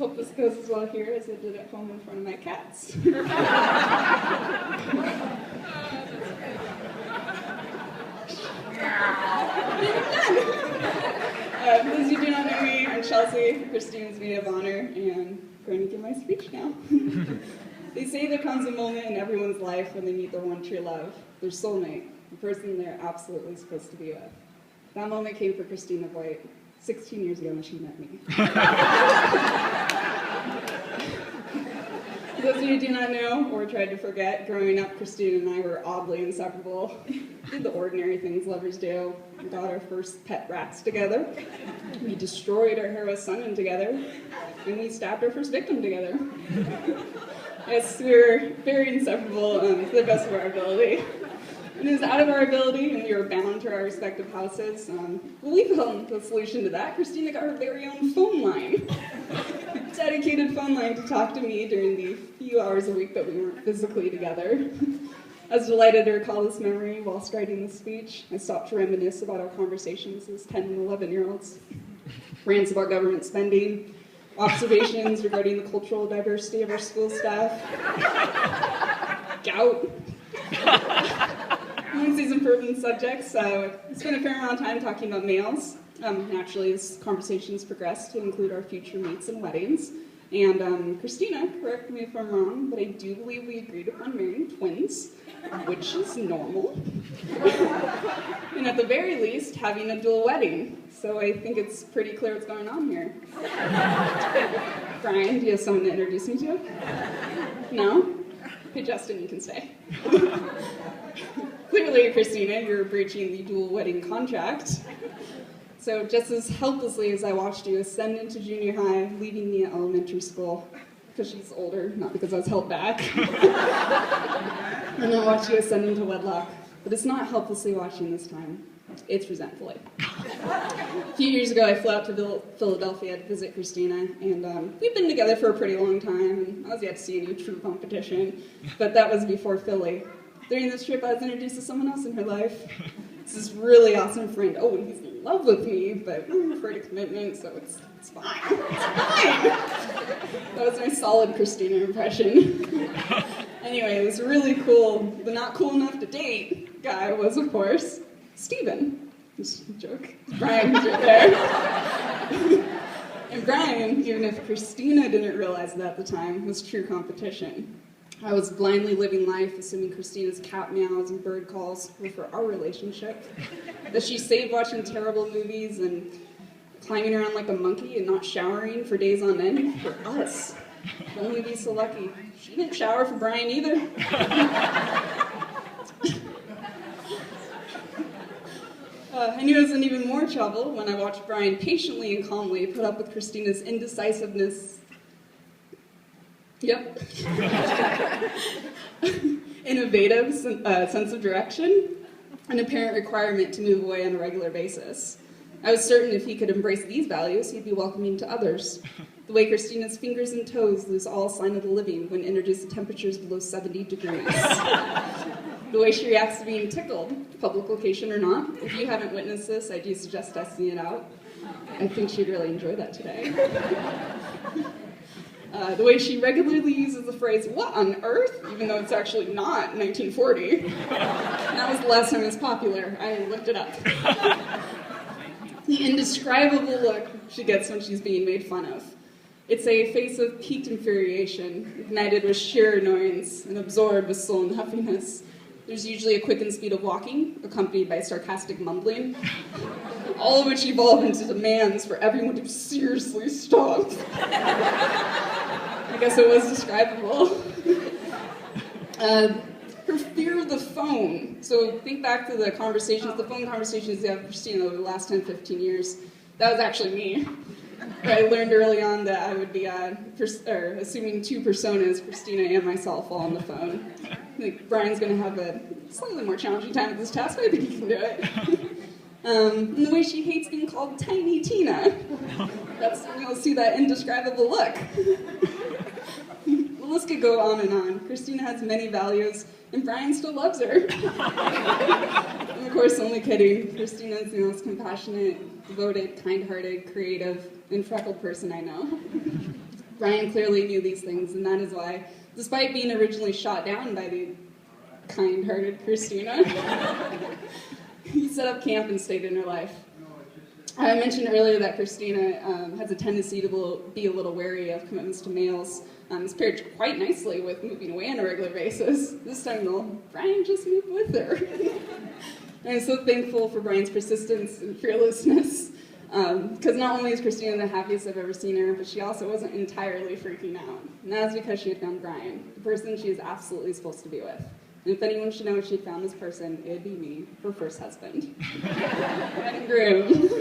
Hope this goes as well here as it did at home in front of my cats. For those who do not know me, I'm Chelsea, Christina's maid of honor, and I'm going to give my speech now. They say there comes a moment in everyone's life when they meet their one true love, their soulmate, the person they're absolutely supposed to be with. That moment came for Christina Voigt 16 years ago when she met me. For those of you who do not know or tried to forget, growing up, Christina and I were oddly inseparable. We did the ordinary things lovers do. We got our first pet rats together. We destroyed our hairless son together. And we stabbed our first victim together. Yes, we were very inseparable to the best of our ability. And it was out of our ability, and we were bound to our respective houses. We found the solution to that. Christina got her very own phone line. Dedicated phone line to talk to me during the few hours a week that we weren't physically together. I was delighted to recall this memory whilst writing this speech. I stopped to reminisce about our conversations as 10 and 11-year-olds. Rants about government spending, observations regarding the cultural diversity of our school staff, gout. Amongst these important subjects, I spent a fair amount of time talking about males. Naturally, as conversations progressed to include our future mates and weddings. And Christina, correct me if I'm wrong, but I do believe we agreed upon marrying twins, which is normal. And at the very least, having a dual wedding. So I think it's pretty clear what's going on here. Brian, do you have someone to introduce me to? No? Okay, Justin, you can stay. Clearly, Christina, you're breaching the dual wedding contract. So just as helplessly as I watched you ascend into junior high, leaving me at elementary school, because she's older, not because I was held back, and then watch you ascend into wedlock. But it's not helplessly watching this time. It's resentfully. A few years ago, I flew out to Philadelphia to visit Christina, and we've been together for a pretty long time, and I was yet to see any true competition, but that was before Philly. During this trip, I was introduced to someone else in her life. It's this really awesome friend. Oh, and he's in love with me, but I'm afraid of commitment, so it's fine. It's fine. That was my solid Christina impression. Anyway, this really cool, but not cool enough to date guy was, of course, Steven. Just a joke. Brian was right there. And Brian, even if Christina didn't realize it at the time, was true competition. I was blindly living life, assuming Christina's cat meows and bird calls were for our relationship. That she saved watching terrible movies and climbing around like a monkey and not showering for days on end for us. If only be so lucky. She didn't shower for Brian either. I knew I was in even more trouble when I watched Brian patiently and calmly put up with Christina's indecisiveness. Yep. Innovative sense of direction, an apparent requirement to move away on a regular basis. I was certain if he could embrace these values, he'd be welcoming to others. The way Christina's fingers and toes lose all sign of the living when introduced to temperatures below 70 degrees. The way she reacts to being tickled, public location or not. If you haven't witnessed this, I do suggest testing it out. I think she'd really enjoy that today. The way she regularly uses the phrase, "what on earth?" even though it's actually not 1940. That was the last time it was popular. I looked it up. The indescribable look she gets when she's being made fun of. It's a face of piqued infuriation, ignited with sheer annoyance and absorbed with sullen huffiness. There's usually a quickened speed of walking, accompanied by sarcastic mumbling, all of which evolve into demands for everyone to seriously stop. I guess it was describable. Her fear of the phone. So think back to the phone conversations you have with Christina over the last 10, 15 years. That was actually me. I learned early on that I would be assuming two personas, Christina and myself, all on the phone. I think Brian's going to have a slightly more challenging time with this task, but I think he can do it. And the way she hates being called Tiny Tina. You'll see that indescribable look. The list could go on and on. Christina has many values, and Brian still loves her. I'm of course only kidding. Christina is the most compassionate, devoted, kind-hearted, creative, and freckled person I know. Brian clearly knew these things, and that is why, despite being originally shot down by the kind-hearted Christina, he set up camp and stayed in her life. I mentioned earlier that Christina has a tendency to be a little wary of commitments to males. It's paired quite nicely with moving away on a regular basis. This time, though, Brian just moved with her. And I'm so thankful for Brian's persistence and fearlessness, because not only is Christina the happiest I've ever seen her, but she also wasn't entirely freaking out. And that's because she had found Brian, the person she is absolutely supposed to be with. And if anyone should know she had found this person, it would be me, her first husband. Bride and groom.